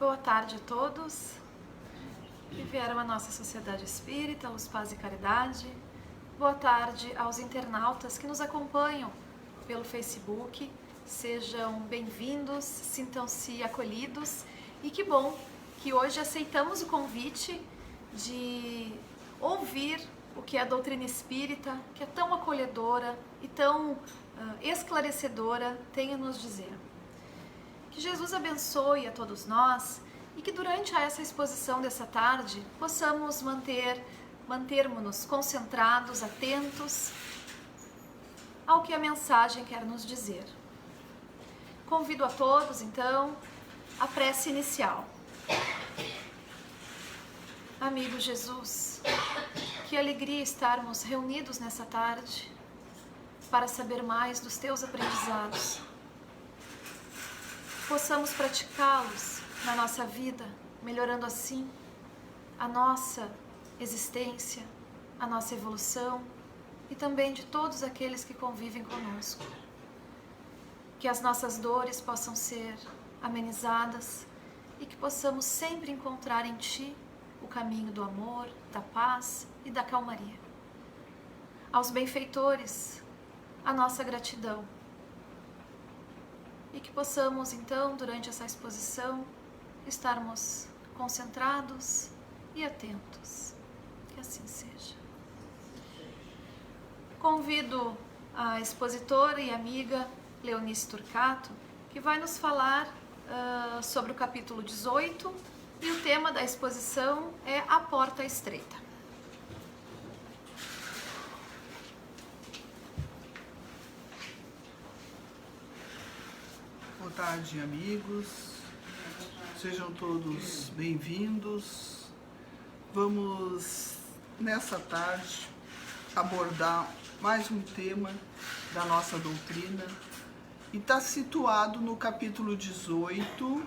Boa tarde a todos que vieram à nossa Sociedade Espírita, Luz, Paz e Caridade. Boa tarde aos internautas que nos acompanham pelo Facebook. Sejam bem-vindos, sintam-se acolhidos e que bom que hoje aceitamos o convite de ouvir o que a doutrina espírita, que é tão acolhedora e tão esclarecedora, tem a nos dizer. Que Jesus abençoe a todos nós e que durante essa exposição dessa tarde possamos mantermos-nos concentrados, atentos ao que a mensagem quer nos dizer. Convido a todos, então, à prece inicial. Amigo Jesus, que alegria estarmos reunidos nessa tarde para saber mais dos teus aprendizados. Possamos praticá-los na nossa vida, melhorando assim a nossa existência, a nossa evolução e também de todos aqueles que convivem conosco. Que as nossas dores possam ser amenizadas e que possamos sempre encontrar em Ti o caminho do amor, da paz e da calmaria. Aos benfeitores, a nossa gratidão. E que possamos, então, durante essa exposição, estarmos concentrados e atentos. Que assim seja. Convido a expositora e amiga Leonice Turcato, que vai nos falar sobre o capítulo 18, e o tema da exposição é A Porta Estreita. Boa tarde, amigos. Sejam todos bem-vindos. Vamos, nessa tarde, abordar mais um tema da nossa doutrina e está situado no capítulo 18,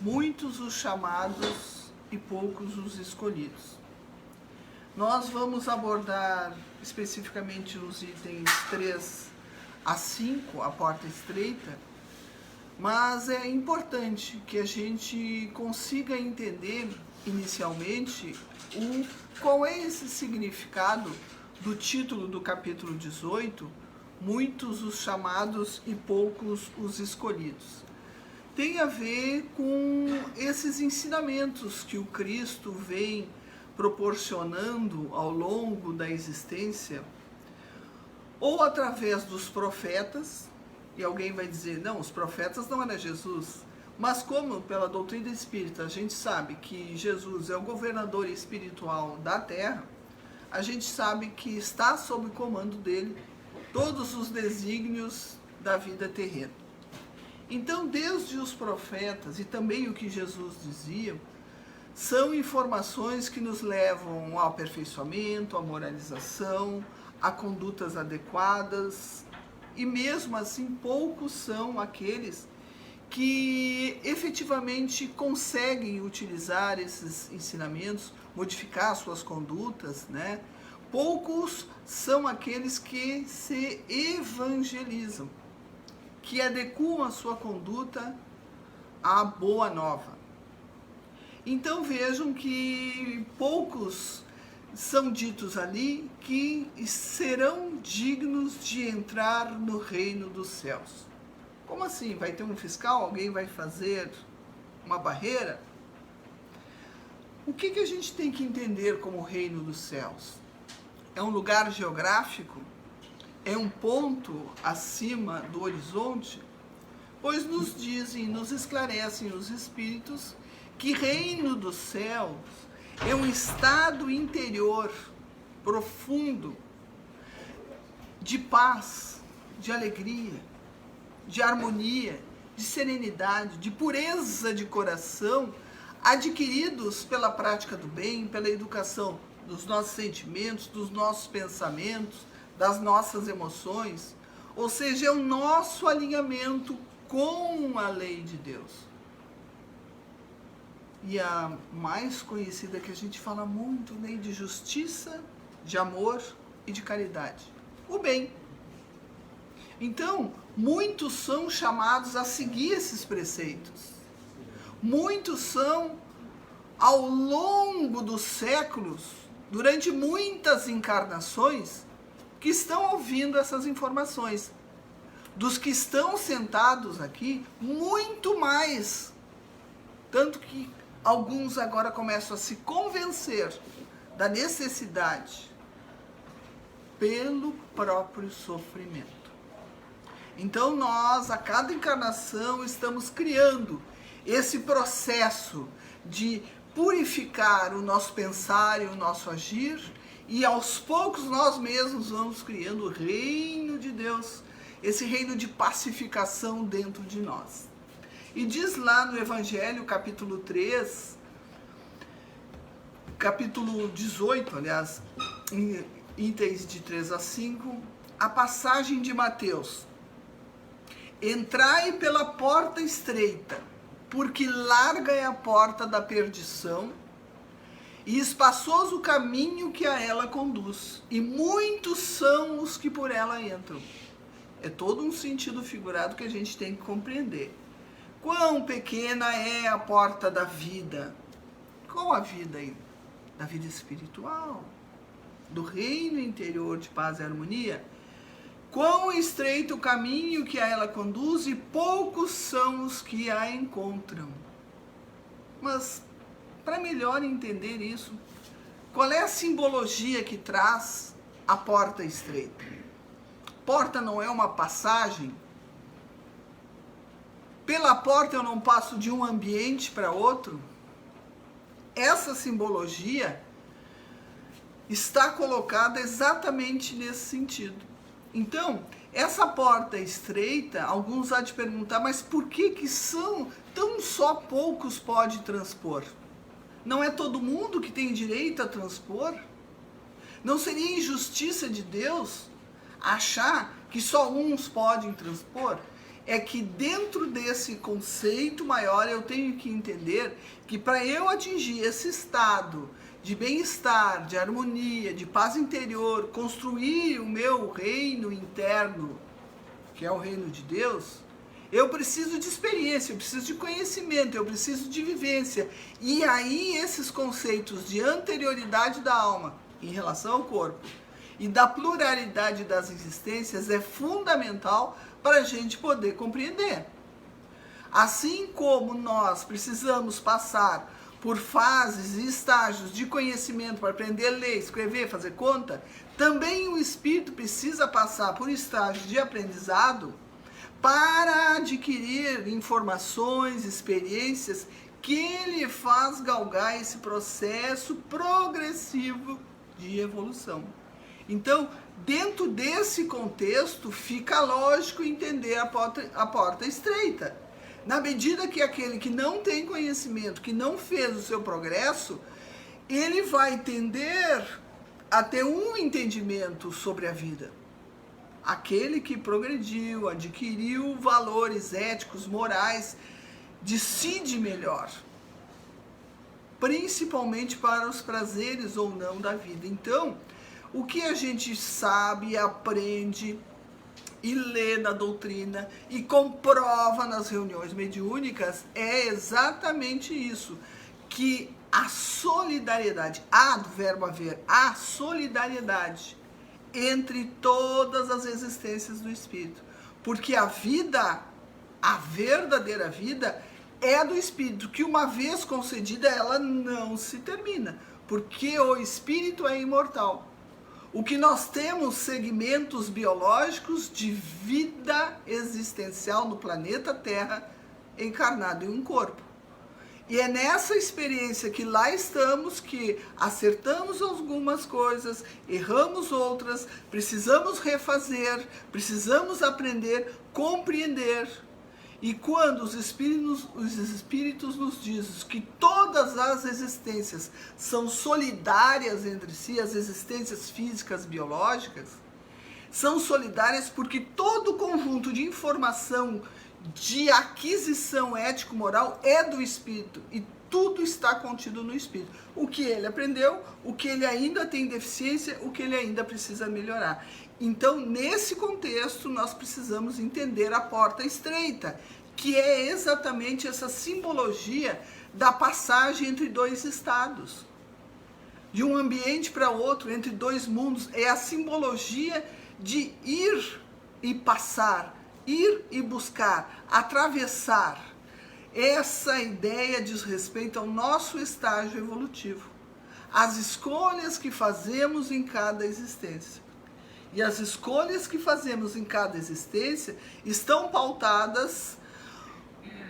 muitos os chamados e poucos os escolhidos. Nós vamos abordar especificamente os itens 3 a 5, a porta estreita, mas é importante que a gente consiga entender inicialmente qual é esse significado do título do capítulo 18, muitos os chamados e poucos os escolhidos. Tem a ver com esses ensinamentos que o Cristo vem proporcionando ao longo da existência, ou através dos profetas. E alguém vai dizer, não, os profetas não eram Jesus. Mas como pela doutrina espírita a gente sabe que Jesus é o governador espiritual da Terra, a gente sabe que está sob o comando dele todos os desígnios da vida terrena. Então, desde os profetas e também o que Jesus dizia, são informações que nos levam ao aperfeiçoamento, à moralização, a condutas adequadas. E mesmo assim, poucos são aqueles que efetivamente conseguem utilizar esses ensinamentos, modificar suas condutas, né? Poucos são aqueles que se evangelizam, que adequam a sua conduta à boa nova. Então vejam que poucos são ditos ali que serão dignos de entrar no reino dos céus. Como assim? Vai ter um fiscal? Alguém vai fazer uma barreira? O que a gente tem que entender como reino dos céus? É um lugar geográfico? É um ponto acima do horizonte? Pois nos dizem, nos esclarecem os Espíritos que reino dos céus é um estado interior profundo de paz, de alegria, de harmonia, de serenidade, de pureza de coração, adquiridos pela prática do bem, pela educação dos nossos sentimentos, dos nossos pensamentos, das nossas emoções, ou seja, é o nosso alinhamento com a lei de Deus. E a mais conhecida que a gente fala muito, lei de justiça, de amor e de caridade. O bem. Então, muitos são chamados a seguir esses preceitos. Muitos são, ao longo dos séculos, durante muitas encarnações, que estão ouvindo essas informações. Dos que estão sentados aqui, muito mais. Tanto que alguns agora começam a se convencer da necessidade pelo próprio sofrimento. Então nós, a cada encarnação, estamos criando esse processo de purificar o nosso pensar e o nosso agir, e aos poucos nós mesmos vamos criando o reino de Deus, esse reino de pacificação dentro de nós. E diz lá no Evangelho, capítulo 3, capítulo 18, aliás, itens de 3 a 5, a passagem de Mateus. Entrai pela porta estreita, porque larga é a porta da perdição, e espaçoso o caminho que a ela conduz, e muitos são os que por ela entram. É todo um sentido figurado que a gente tem que compreender. Quão pequena é a porta da vida? Qual a vida aí? Da vida espiritual, do reino interior de paz e harmonia. Quão estreito o caminho que a ela conduz, e poucos são os que a encontram. Mas, para melhor entender isso, qual é a simbologia que traz a porta estreita? Porta não é uma passagem? Pela porta eu não passo de um ambiente para outro? Essa simbologia está colocada exatamente nesse sentido. Então, essa porta estreita, alguns há de perguntar, mas por que são tão só poucos pode transpor? Não é todo mundo que tem direito a transpor? Não seria injustiça de Deus achar que só uns podem transpor? É que dentro desse conceito maior eu tenho que entender que para eu atingir esse estado de bem-estar, de harmonia, de paz interior, construir o meu reino interno, que é o reino de Deus, eu preciso de experiência, eu preciso de conhecimento, eu preciso de vivência. E aí esses conceitos de anterioridade da alma em relação ao corpo e da pluralidade das existências é fundamental para a gente poder compreender. Assim como nós precisamos passar por fases e estágios de conhecimento para aprender a ler, escrever, fazer conta, também o espírito precisa passar por estágios de aprendizado para adquirir informações, experiências que ele faz galgar esse processo progressivo de evolução. Então, dentro desse contexto, fica lógico entender a porta estreita. Na medida que aquele que não tem conhecimento, que não fez o seu progresso, ele vai tender a ter um entendimento sobre a vida. Aquele que progrediu, adquiriu valores éticos, morais, decide melhor, principalmente para os prazeres ou não da vida. Então, o que a gente sabe, aprende e lê na doutrina e comprova nas reuniões mediúnicas é exatamente isso, que a solidariedade, do verbo haver, a solidariedade entre todas as existências do espírito, porque a vida, a verdadeira vida, é do espírito, que uma vez concedida ela não se termina, porque o espírito é imortal. O que nós temos segmentos biológicos de vida existencial no planeta Terra, encarnado em um corpo. E é nessa experiência que lá estamos, que acertamos algumas coisas, erramos outras, precisamos refazer, precisamos aprender, compreender. E quando os espíritos nos dizem que todas as existências são solidárias entre si, as existências físicas, biológicas, são solidárias porque todo o conjunto de informação de aquisição ético-moral é do espírito e tudo está contido no espírito. O que ele aprendeu, o que ele ainda tem deficiência, o que ele ainda precisa melhorar. Então, nesse contexto, nós precisamos entender a porta estreita, que é exatamente essa simbologia da passagem entre dois estados, de um ambiente para outro, entre dois mundos. É a simbologia de ir e passar, ir e buscar, atravessar. Essa ideia diz respeito ao nosso estágio evolutivo, às escolhas que fazemos em cada existência. E as escolhas que fazemos em cada existência estão pautadas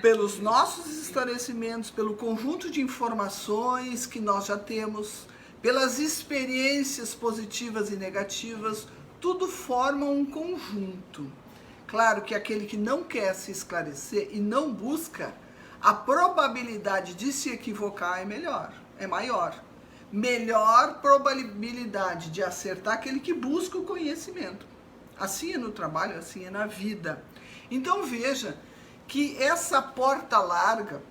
pelos nossos esclarecimentos, pelo conjunto de informações que nós já temos, pelas experiências positivas e negativas. Tudo forma um conjunto. Claro que aquele que não quer se esclarecer e não busca, a probabilidade de se equivocar é maior. Melhor probabilidade de acertar aquele que busca o conhecimento. Assim é no trabalho, assim é na vida. Então veja que essa porta larga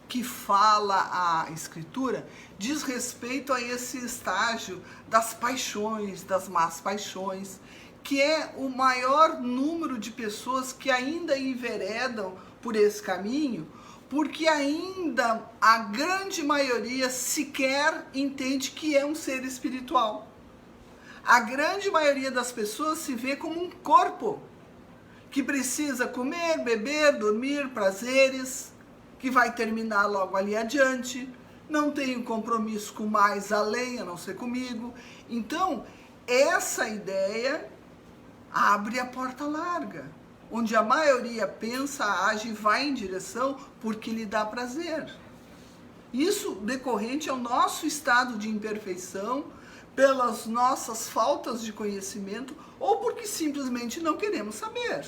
que fala a Escritura diz respeito a esse estágio das paixões, das más paixões, que é o maior número de pessoas que ainda enveredam por esse caminho, porque ainda a grande maioria sequer entende que é um ser espiritual. A grande maioria das pessoas se vê como um corpo que precisa comer, beber, dormir, prazeres, que vai terminar logo ali adiante, não tem um compromisso com mais além, a não ser comigo. Então, essa ideia abre a porta larga, onde a maioria pensa, age e vai em direção porque lhe dá prazer. Isso decorrente ao nosso estado de imperfeição, pelas nossas faltas de conhecimento, ou porque simplesmente não queremos saber.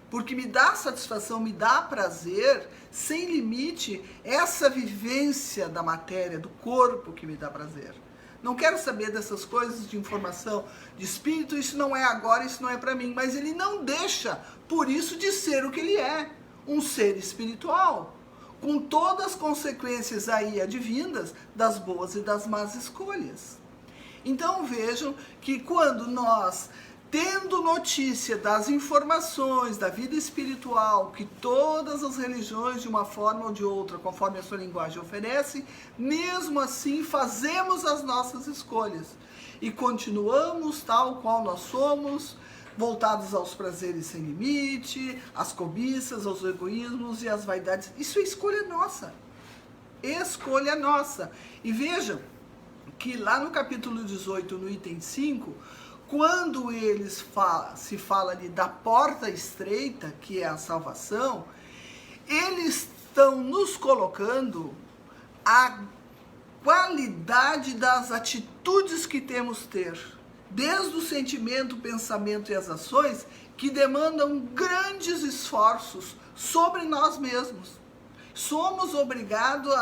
Porque me dá satisfação, me dá prazer, sem limite, essa vivência da matéria, do corpo que me dá prazer. Não quero saber dessas coisas de informação de espírito, isso não é agora, isso não é para mim. Mas ele não deixa, por isso, de ser o que ele é, um ser espiritual, com todas as consequências aí advindas das boas e das más escolhas. Então vejam que quando nós, tendo notícia das informações da vida espiritual que todas as religiões, de uma forma ou de outra, conforme a sua linguagem oferece, mesmo assim fazemos as nossas escolhas e continuamos tal qual nós somos, voltados aos prazeres sem limite, às cobiças, aos egoísmos e às vaidades. Isso é escolha nossa. Escolha nossa. E vejam que lá no capítulo 18, no item 5, quando se fala ali da porta estreita, que é a salvação, eles estão nos colocando a qualidade das atitudes que temos que ter, desde o sentimento, o pensamento e as ações, que demandam grandes esforços sobre nós mesmos. Somos obrigados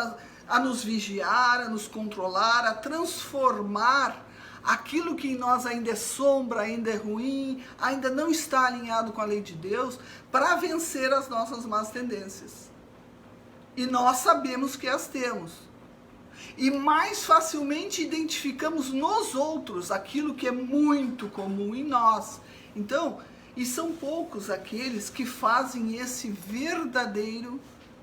a nos vigiar, a nos controlar, a transformar aquilo que em nós ainda é sombra, ainda é ruim, ainda não está alinhado com a lei de Deus, para vencer as nossas más tendências. E nós sabemos que as temos. E mais facilmente identificamos nos outros aquilo que é muito comum em nós. Então, e são poucos aqueles que fazem esse verdadeiro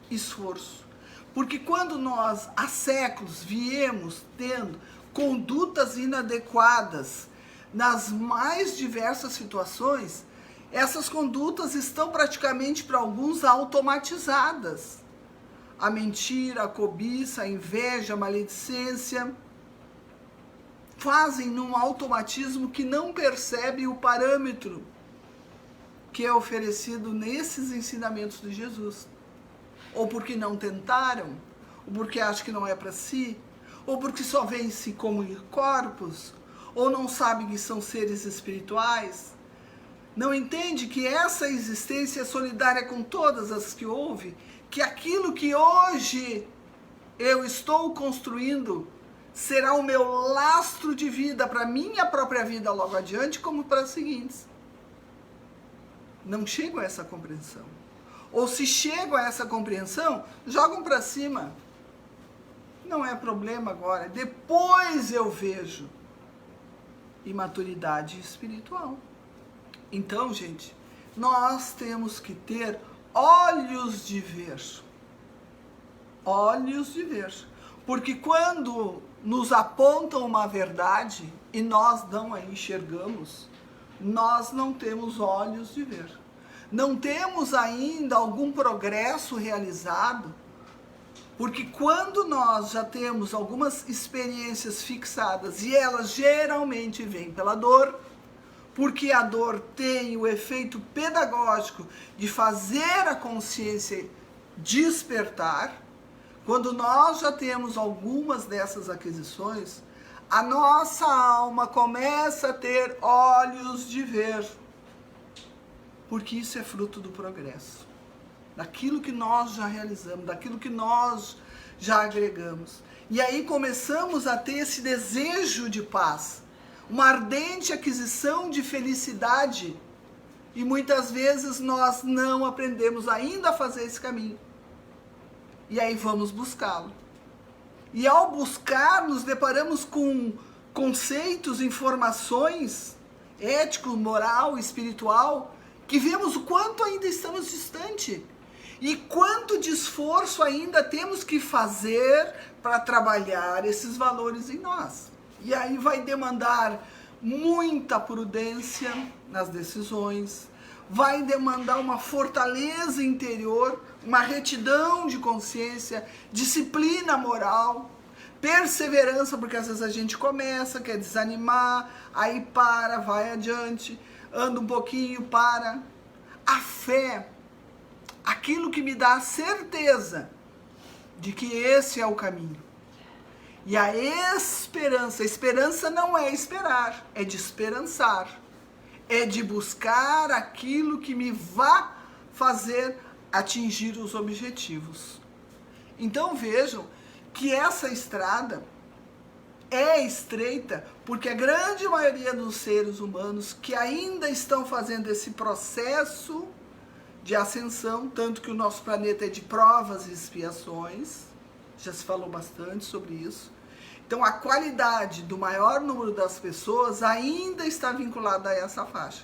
esforço. Porque quando nós, há séculos, viemos tendo condutas inadequadas nas mais diversas situações, essas condutas estão praticamente, para alguns, automatizadas. A mentira, a cobiça, a inveja, a maledicência, fazem num automatismo que não percebe o parâmetro que é oferecido nesses ensinamentos de Jesus. Ou porque não tentaram, ou porque acham que não é para si, ou porque só veem-se como corpos, ou não sabem que são seres espirituais. Não entende que essa existência é solidária com todas as que houve, que aquilo que hoje eu estou construindo será o meu lastro de vida para a minha própria vida logo adiante, como para as seguintes. Não chegam a essa compreensão. Ou se chegam a essa compreensão, jogam para cima. Não é problema agora, depois eu vejo. Imaturidade espiritual. Então, gente, nós temos que ter olhos de ver. Olhos de ver. Porque quando nos apontam uma verdade e nós não a enxergamos, nós não temos olhos de ver. Não temos ainda algum progresso realizado, porque quando nós já temos algumas experiências fixadas e elas geralmente vêm pela dor, porque a dor tem o efeito pedagógico de fazer a consciência despertar, quando nós já temos algumas dessas aquisições, a nossa alma começa a ter olhos de ver, porque isso é fruto do progresso, daquilo que nós já realizamos, daquilo que nós já agregamos. E aí começamos a ter esse desejo de paz, uma ardente aquisição de felicidade, e muitas vezes nós não aprendemos ainda a fazer esse caminho. E aí vamos buscá-lo. E ao buscar, nos deparamos com conceitos, informações, ético, moral, espiritual, que vemos o quanto ainda estamos distante. E quanto de esforço ainda temos que fazer para trabalhar esses valores em nós. E aí vai demandar muita prudência nas decisões, vai demandar uma fortaleza interior, uma retidão de consciência, disciplina moral, perseverança, porque às vezes a gente começa, quer desanimar, aí para, vai adiante, anda um pouquinho, para. A fé, aquilo que me dá a certeza de que esse é o caminho. E a esperança não é esperar, é de esperançar. É de buscar aquilo que me vá fazer atingir os objetivos. Então vejam que essa estrada é estreita, porque a grande maioria dos seres humanos que ainda estão fazendo esse processo de ascensão, tanto que o nosso planeta é de provas e expiações, já se falou bastante sobre isso. Então a qualidade do maior número das pessoas ainda está vinculada a essa faixa.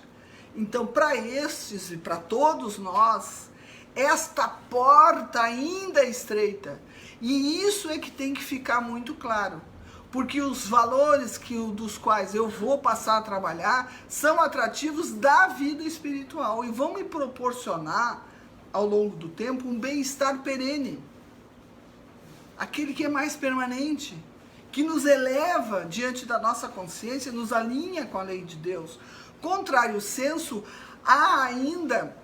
Então para estes e para todos nós, esta porta ainda é estreita. E isso é que tem que ficar muito claro. Porque os valores dos quais eu vou passar a trabalhar são atrativos da vida espiritual e vão me proporcionar, ao longo do tempo, um bem-estar perene. Aquele que é mais permanente, que nos eleva diante da nossa consciência, nos alinha com a lei de Deus. Contrário senso, há ainda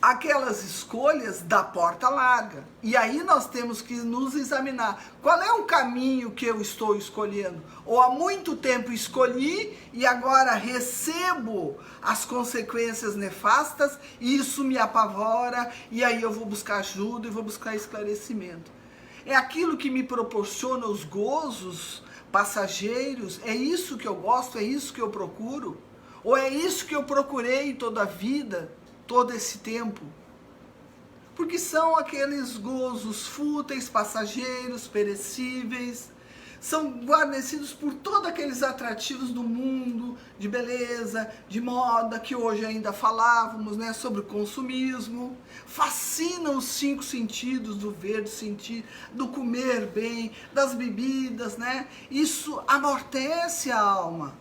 aquelas escolhas da porta larga. E aí nós temos que nos examinar. Qual é o caminho que eu estou escolhendo? Ou há muito tempo escolhi e agora recebo as consequências nefastas e isso me apavora e aí eu vou buscar ajuda e vou buscar esclarecimento. É aquilo que me proporciona os gozos passageiros? É isso que eu gosto? É isso que eu procuro? Ou é isso que eu procurei toda a vida, todo esse tempo? Porque são aqueles gozos fúteis, passageiros, perecíveis, são guarnecidos por todos aqueles atrativos do mundo, de beleza, de moda, que hoje ainda falávamos, né, sobre o consumismo. Fascinam os 5 sentidos, do ver, do sentir, do comer bem, das bebidas, né? Isso amortece a alma,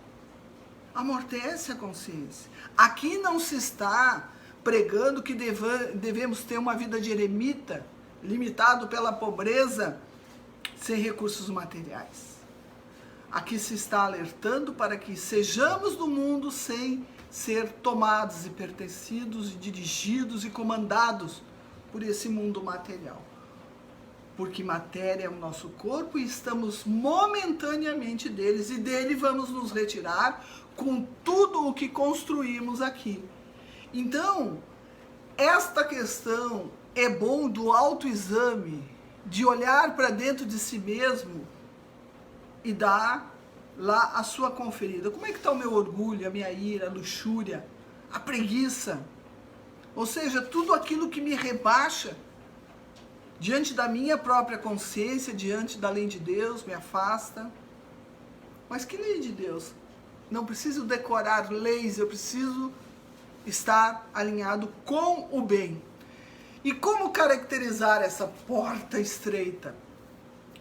amortece a consciência. Aqui não se está pregando que devemos ter uma vida de eremita, limitado pela pobreza, sem recursos materiais. Aqui se está alertando para que sejamos do mundo sem ser tomados e pertencidos, e dirigidos e comandados por esse mundo material. Porque matéria é o nosso corpo e estamos momentaneamente deles, e dele vamos nos retirar com tudo o que construímos aqui. Então, esta questão é bom do autoexame, de olhar para dentro de si mesmo e dar lá a sua conferida. Como é que está o meu orgulho, a minha ira, a luxúria, a preguiça? Ou seja, tudo aquilo que me rebaixa diante da minha própria consciência, diante da lei de Deus, me afasta. Mas que lei de Deus? Não preciso decorar leis, eu preciso estar alinhado com o bem. E como caracterizar essa porta estreita?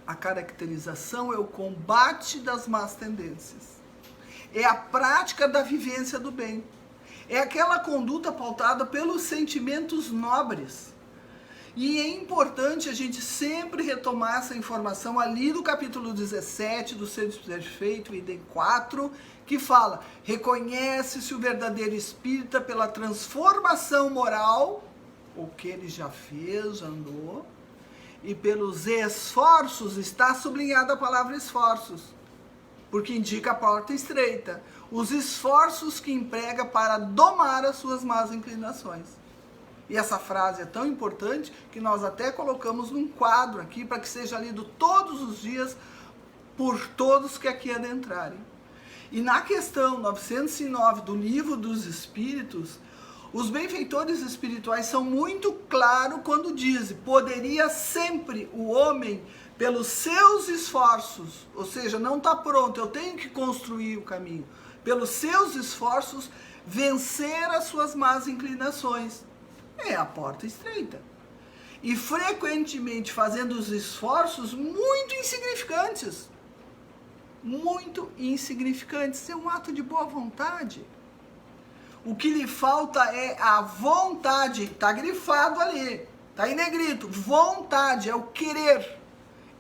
A caracterização é o combate das más tendências. É a prática da vivência do bem. É aquela conduta pautada pelos sentimentos nobres. E é importante a gente sempre retomar essa informação ali do capítulo 17 do Ser Perfeito, item 4, que fala: reconhece-se o verdadeiro espírita pela transformação moral, o que ele já fez, já andou, e pelos esforços, está sublinhada a palavra esforços, porque indica a porta estreita, os esforços que emprega para domar as suas más inclinações. E essa frase é tão importante que nós até colocamos num quadro aqui para que seja lido todos os dias por todos que aqui adentrarem. E na questão 909 do Livro dos Espíritos, os benfeitores espirituais são muito claros quando dizem: poderia sempre o homem, pelos seus esforços, ou seja, não está pronto, eu tenho que construir o caminho, pelos seus esforços, vencer as suas más inclinações. É a porta estreita. E frequentemente fazendo os esforços muito insignificantes. Muito insignificantes. É um ato de boa vontade. O que lhe falta é a vontade. Está grifado ali. Está em negrito. Vontade é o querer.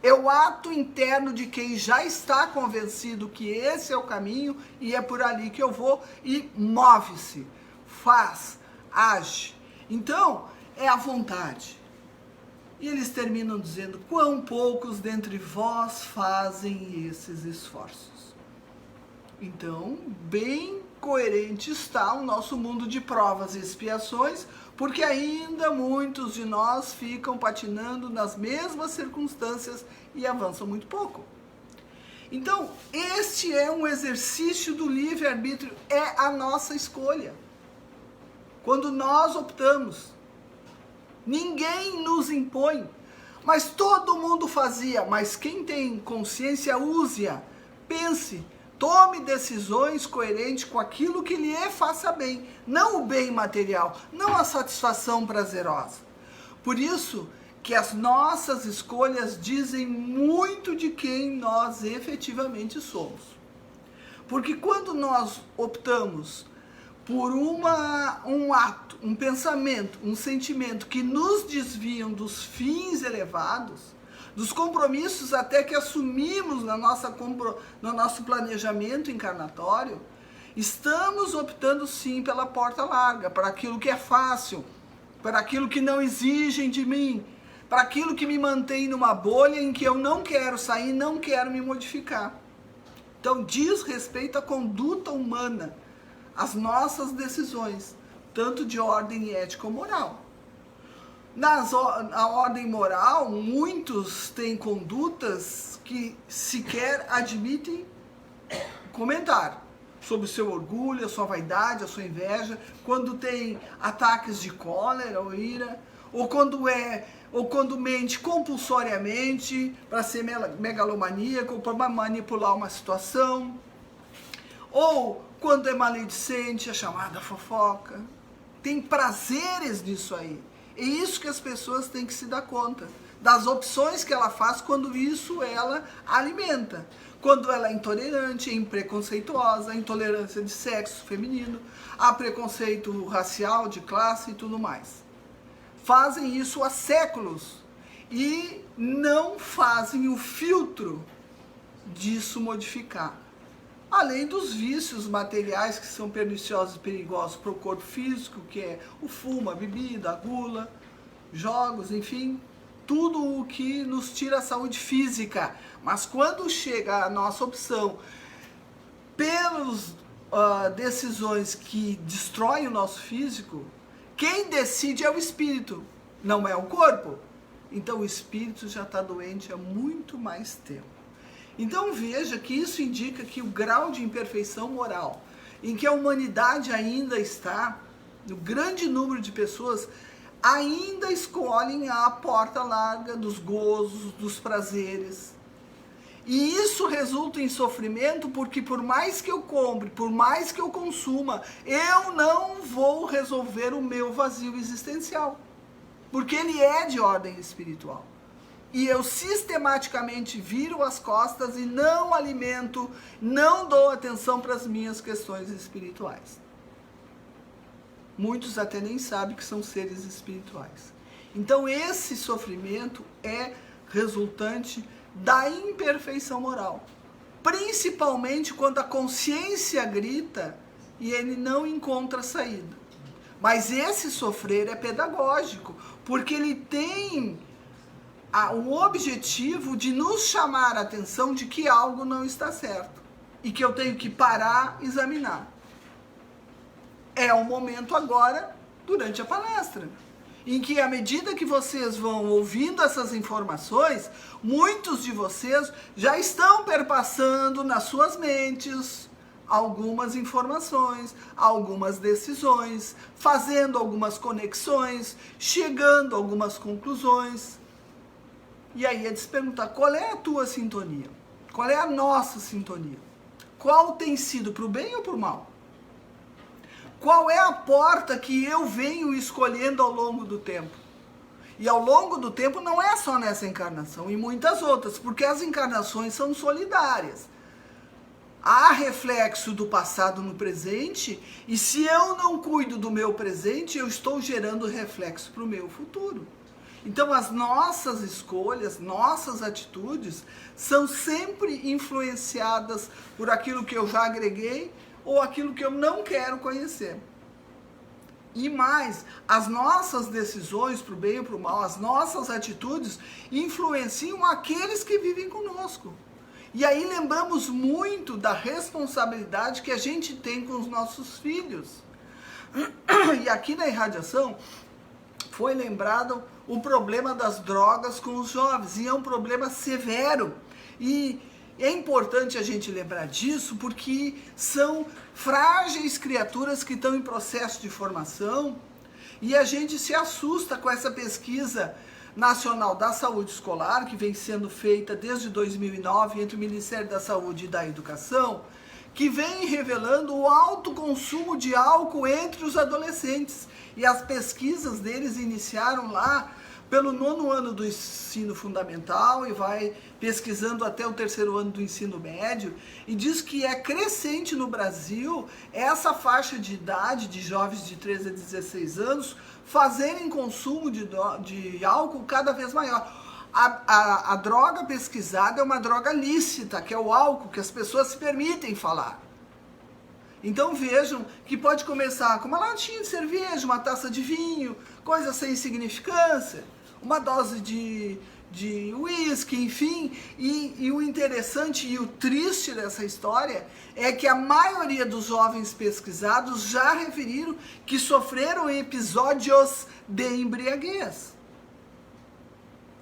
É o ato interno de quem já está convencido que esse é o caminho e é por ali que eu vou, e move-se, faz, age. Então, é a vontade. E eles terminam dizendo: quão poucos dentre vós fazem esses esforços. Então, bem coerente está o nosso mundo de provas e expiações, porque ainda muitos de nós ficam patinando nas mesmas circunstâncias e avançam muito pouco. Então, este é um exercício do livre-arbítrio, é a nossa escolha. Quando nós optamos, ninguém nos impõe, mas todo mundo fazia. Mas quem tem consciência, use-a, pense, tome decisões coerentes com aquilo que lhe faça bem, não o bem material, não a satisfação prazerosa. Por isso que as nossas escolhas dizem muito de quem nós efetivamente somos. Porque quando nós optamos por um ato, um pensamento, um sentimento que nos desviam dos fins elevados, dos compromissos até que assumimos no nosso planejamento encarnatório, estamos optando sim pela porta larga, para aquilo que é fácil, para aquilo que não exigem de mim, para aquilo que me mantém numa bolha em que eu não quero sair, não quero me modificar. Então diz respeito à conduta humana, as nossas decisões, tanto de ordem ética ou moral. Na ordem moral, muitos têm condutas que sequer admitem comentar sobre o seu orgulho, a sua vaidade, a sua inveja, quando tem ataques de cólera ou ira, ou quando mente compulsoriamente para ser megalomaníaco, para manipular uma situação, ou quando é maledicente, a chamada fofoca. Tem prazeres nisso aí. É isso que as pessoas têm que se dar conta. Das opções que ela faz quando isso ela alimenta. Quando ela é intolerante, é preconceituosa, a intolerância de sexo feminino, há preconceito racial, de classe e tudo mais. Fazem isso há séculos e não fazem o filtro disso modificar. Além dos vícios materiais que são perniciosos e perigosos para o corpo físico, que é o fumo, a bebida, a gula, jogos, enfim, tudo o que nos tira a saúde física. Mas quando chega a nossa opção pelas decisões que destroem o nosso físico, quem decide é o espírito, não é o corpo. Então o espírito já está doente há muito mais tempo. Então veja que isso indica que o grau de imperfeição moral em que a humanidade ainda está, o grande número de pessoas ainda escolhem a porta larga dos gozos, dos prazeres. E isso resulta em sofrimento porque por mais que eu compre, por mais que eu consuma, eu não vou resolver o meu vazio existencial. porque ele é de ordem espiritual. E eu sistematicamente viro as costas e não alimento, não dou atenção para as minhas questões espirituais. Muitos até nem sabem que são seres espirituais. Então esse sofrimento é resultante da imperfeição moral. Principalmente quando a consciência grita e ele não encontra saída. Mas esse sofrer é pedagógico, porque ele tem o objetivo de nos chamar a atenção de que algo não está certo e que eu tenho que parar e examinar. É o momento agora, durante a palestra, em que à medida que vocês vão ouvindo essas informações, muitos de vocês já estão perpassando nas suas mentes algumas informações, algumas decisões, fazendo algumas conexões, chegando a algumas conclusões. E aí é de se perguntar, qual é a tua sintonia? Qual é a nossa sintonia? Qual tem sido para o bem ou para o mal? Qual é a porta que eu venho escolhendo ao longo do tempo? E ao longo do tempo não é só nessa encarnação, e muitas outras, porque as encarnações são solidárias. Há reflexo do passado no presente, e se eu não cuido do meu presente, eu estou gerando reflexo para o meu futuro. Então as nossas escolhas, nossas atitudes, são sempre influenciadas por aquilo que eu já agreguei ou aquilo que eu não quero conhecer. E mais, as nossas decisões, para o bem ou para o mal, as nossas atitudes, influenciam aqueles que vivem conosco. E aí lembramos muito da responsabilidade que a gente tem com os nossos filhos. E aqui na irradiação foi lembrado o problema das drogas com os jovens, e é um problema severo. E é importante a gente lembrar disso porque são frágeis criaturas que estão em processo de formação, e a gente se assusta com essa pesquisa nacional da saúde escolar, que vem sendo feita desde 2009 entre o Ministério da Saúde e da Educação, que vem revelando o alto consumo de álcool entre os adolescentes. E as pesquisas deles iniciaram lá pelo 9º ano do ensino fundamental e vai pesquisando até o 3º ano do ensino médio, e diz que é crescente no Brasil essa faixa de idade de jovens de 13 a 16 anos fazerem consumo de álcool cada vez maior. A droga pesquisada é uma droga lícita, que é o álcool, que as pessoas se permitem falar. Então vejam que pode começar com uma latinha de cerveja, uma taça de vinho, coisa sem significância, uma dose de uísque, enfim. E o interessante e o triste dessa história é que a maioria dos jovens pesquisados já referiram que sofreram episódios de embriaguez.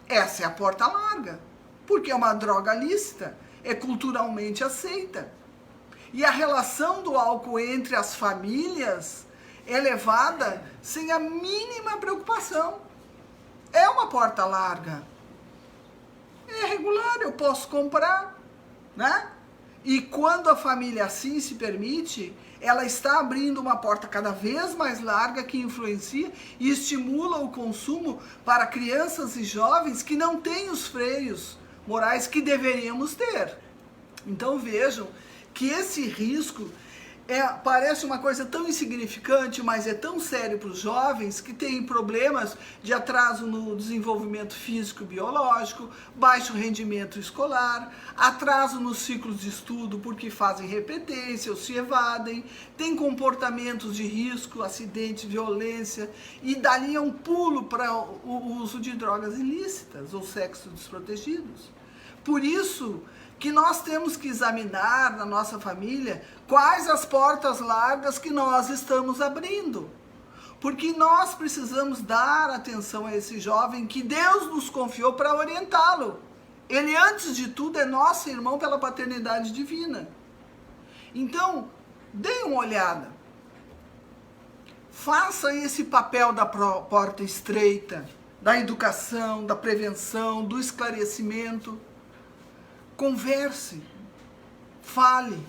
Essa é a porta larga, porque é uma droga lícita, é culturalmente aceita. E a relação do álcool entre as famílias é levada sem a mínima preocupação. É uma porta larga. É regular, eu posso comprar, né? E quando a família assim se permite, ela está abrindo uma porta cada vez mais larga que influencia e estimula o consumo para crianças e jovens que não têm os freios morais que deveríamos ter. Então vejam que esse risco parece uma coisa tão insignificante, mas é tão sério para os jovens que têm problemas de atraso no desenvolvimento físico e biológico, baixo rendimento escolar, atraso nos ciclos de estudo porque fazem repetência ou se evadem, têm comportamentos de risco, acidente, violência, e dali é um pulo para o uso de drogas ilícitas ou sexo desprotegidos. Por isso que nós temos que examinar na nossa família quais as portas largas que nós estamos abrindo. Porque nós precisamos dar atenção a esse jovem que Deus nos confiou para orientá-lo. Ele, antes de tudo, é nosso irmão pela paternidade divina. Então, dê uma olhada. Faça esse papel da porta estreita, da educação, da prevenção, do esclarecimento. Converse, fale,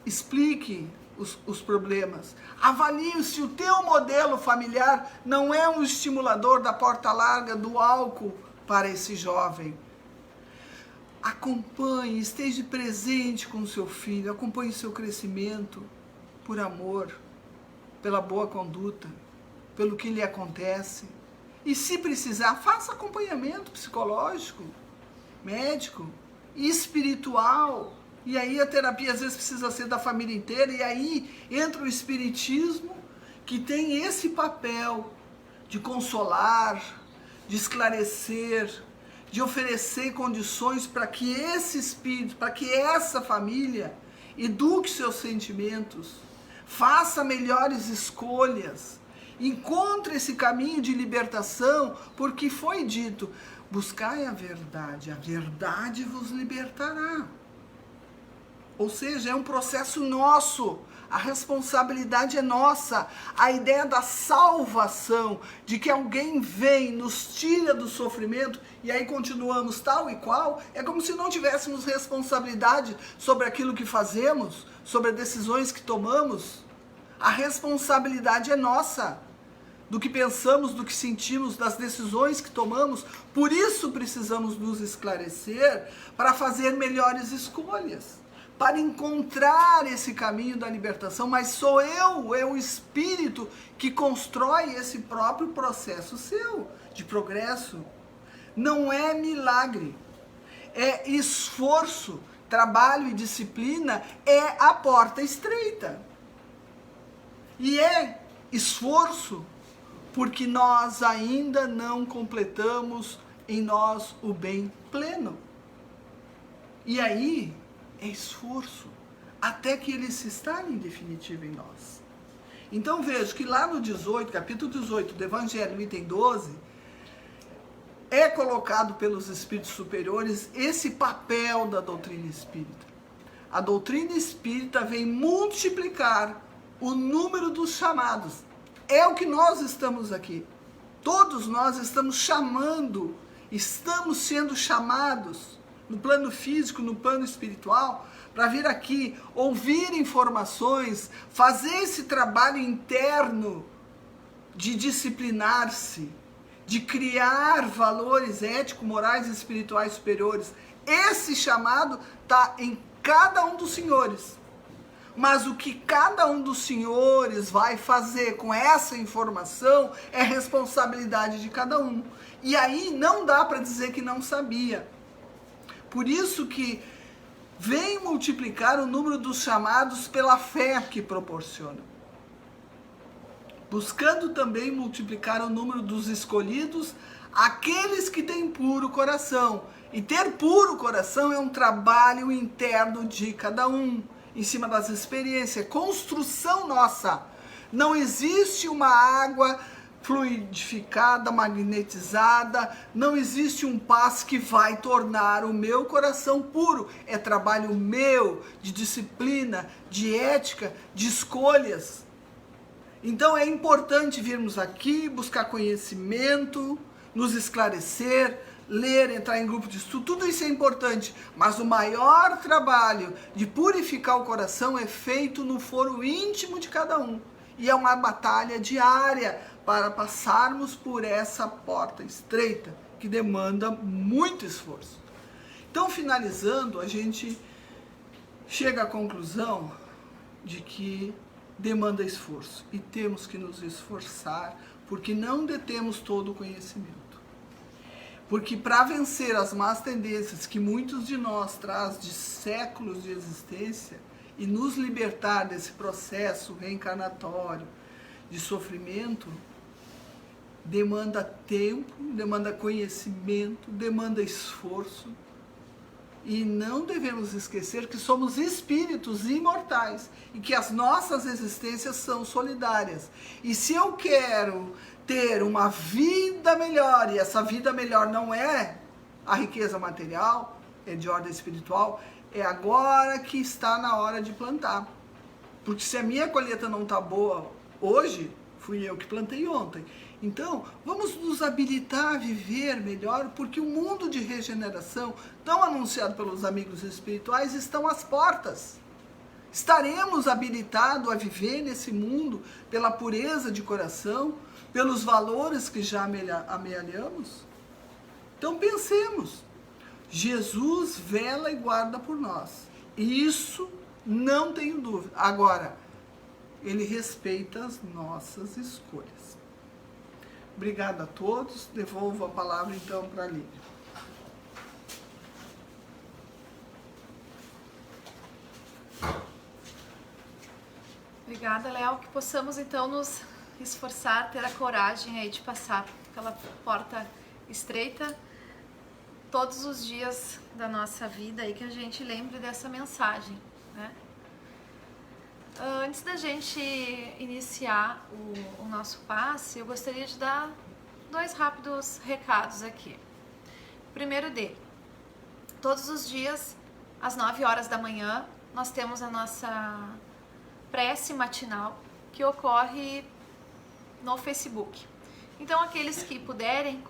explique os problemas. Avalie se o teu modelo familiar não é um estimulador da porta larga do álcool para esse jovem. Acompanhe, esteja presente com o seu filho, acompanhe seu crescimento por amor, pela boa conduta, pelo que lhe acontece. E se precisar, faça acompanhamento psicológico, médico e espiritual. E aí a terapia às vezes precisa ser da família inteira, e aí entra o espiritismo, que tem esse papel de consolar, de esclarecer, de oferecer condições para que esse espírito, para que essa família eduque seus sentimentos, faça melhores escolhas, encontre esse caminho de libertação, porque foi dito, buscai a verdade vos libertará. Ou seja, é um processo nosso, a responsabilidade é nossa, a ideia da salvação, de que alguém vem, nos tira do sofrimento e aí continuamos tal e qual, é como se não tivéssemos responsabilidade sobre aquilo que fazemos, sobre as decisões que tomamos. A responsabilidade é nossa, do que pensamos, do que sentimos, das decisões que tomamos. Por isso precisamos nos esclarecer para fazer melhores escolhas, para encontrar esse caminho da libertação, mas sou eu, é o espírito que constrói esse próprio processo seu de progresso. Não é milagre, é esforço, trabalho e disciplina, é a porta estreita. E é esforço porque nós ainda não completamos em nós o bem pleno. E aí é esforço, até que ele se instale em definitivo em nós. Então vejo que lá no 18, capítulo 18 do Evangelho, item 12, é colocado pelos espíritos superiores esse papel da doutrina espírita. A doutrina espírita vem multiplicar o número dos chamados. É o que nós estamos aqui. Todos nós estamos chamando, estamos sendo chamados no plano físico, no plano espiritual, para vir aqui, ouvir informações, fazer esse trabalho interno de disciplinar-se, de criar valores éticos, morais e espirituais superiores. Esse chamado está em cada um dos senhores. Mas o que cada um dos senhores vai fazer com essa informação é responsabilidade de cada um. E aí não dá para dizer que não sabia. Por isso que vem multiplicar o número dos chamados pela fé que proporciona. Buscando também multiplicar o número dos escolhidos, aqueles que têm puro coração. E ter puro coração é um trabalho interno de cada um, em cima das experiências, construção nossa. Não existe uma água fluidificada, magnetizada, não existe um passe que vai tornar o meu coração puro. É trabalho meu, de disciplina, de ética, de escolhas. Então é importante virmos aqui, buscar conhecimento, nos esclarecer, ler, entrar em grupo de estudo, tudo isso é importante, mas o maior trabalho de purificar o coração é feito no foro íntimo de cada um. E é uma batalha diária para passarmos por essa porta estreita, que demanda muito esforço. Então, finalizando, a gente chega à conclusão de que demanda esforço. E temos que nos esforçar, porque não detemos todo o conhecimento. Porque para vencer as más tendências que muitos de nós traz de séculos de existência e nos libertar desse processo reencarnatório de sofrimento, demanda tempo, demanda conhecimento, demanda esforço. E não devemos esquecer que somos espíritos imortais e que as nossas existências são solidárias. E se eu quero ter uma vida melhor, e essa vida melhor não é a riqueza material, é de ordem espiritual, é agora que está na hora de plantar. Porque se a minha colheita não está boa hoje, fui eu que plantei ontem. Então, vamos nos habilitar a viver melhor, porque o mundo de regeneração, tão anunciado pelos amigos espirituais, estão às portas. Estaremos habilitados a viver nesse mundo pela pureza de coração, pelos valores que já amealhamos? Então pensemos, Jesus vela e guarda por nós. E isso não tenho dúvida. Agora, Ele respeita as nossas escolhas. Obrigada a todos. Devolvo a palavra então para a Lívia. Obrigada, Léo. Que possamos então nos esforçar, ter a coragem aí de passar pela porta estreita todos os dias da nossa vida e que a gente lembre dessa mensagem, né? Antes da gente iniciar o nosso passe, eu gostaria de dar 2 rápidos recados aqui. O primeiro dele, todos os dias, às 9 horas da manhã, nós temos a nossa prece matinal, que ocorre no Facebook. Então, aqueles que puderem,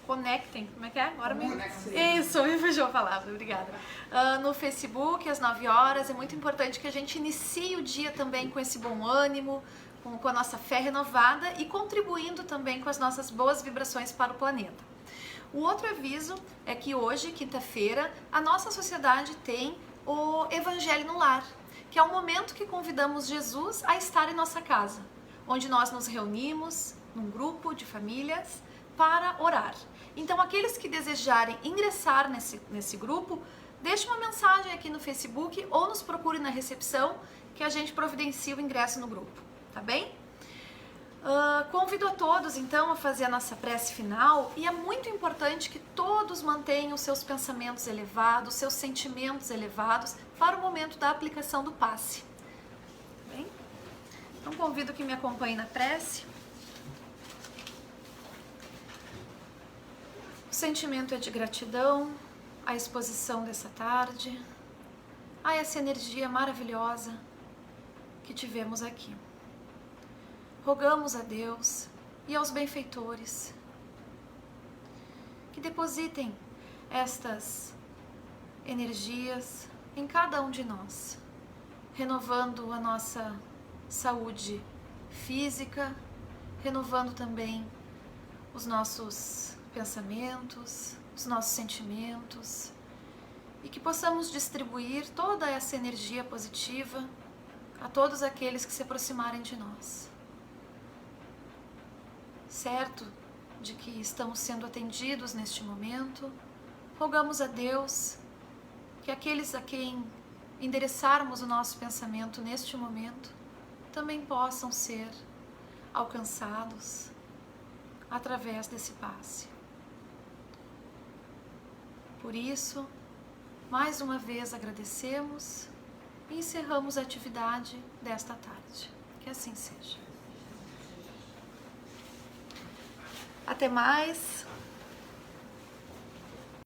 conectem, como é que é? Agora mesmo? Isso, me fugiu a palavra, obrigada. No Facebook, às 9 horas, é muito importante que a gente inicie o dia também com esse bom ânimo, com a nossa fé renovada e contribuindo também com as nossas boas vibrações para o planeta. O outro aviso é que hoje, quinta-feira, a nossa sociedade tem o Evangelho no Lar, que é um momento que convidamos Jesus a estar em nossa casa, onde nós nos reunimos num grupo de famílias para orar. Então, aqueles que desejarem ingressar nesse grupo, deixe uma mensagem aqui no Facebook ou nos procure na recepção que a gente providencia o ingresso no grupo, tá bem? Convido a todos, então, a fazer a nossa prece final e é muito importante que todos mantenham seus pensamentos elevados, seus sentimentos elevados para o momento da aplicação do passe. Tá bem? Então, convido que me acompanhe na prece. O sentimento é de gratidão, a exposição dessa tarde, a essa energia maravilhosa que tivemos aqui. Rogamos a Deus e aos benfeitores que depositem estas energias em cada um de nós, renovando a nossa saúde física, renovando também os nossos pensamentos, os nossos sentimentos, e que possamos distribuir toda essa energia positiva a todos aqueles que se aproximarem de nós. Certo de que estamos sendo atendidos neste momento, rogamos a Deus que aqueles a quem endereçarmos o nosso pensamento neste momento também possam ser alcançados através desse passe. Por isso, mais uma vez agradecemos e encerramos a atividade desta tarde. Que assim seja. Até mais.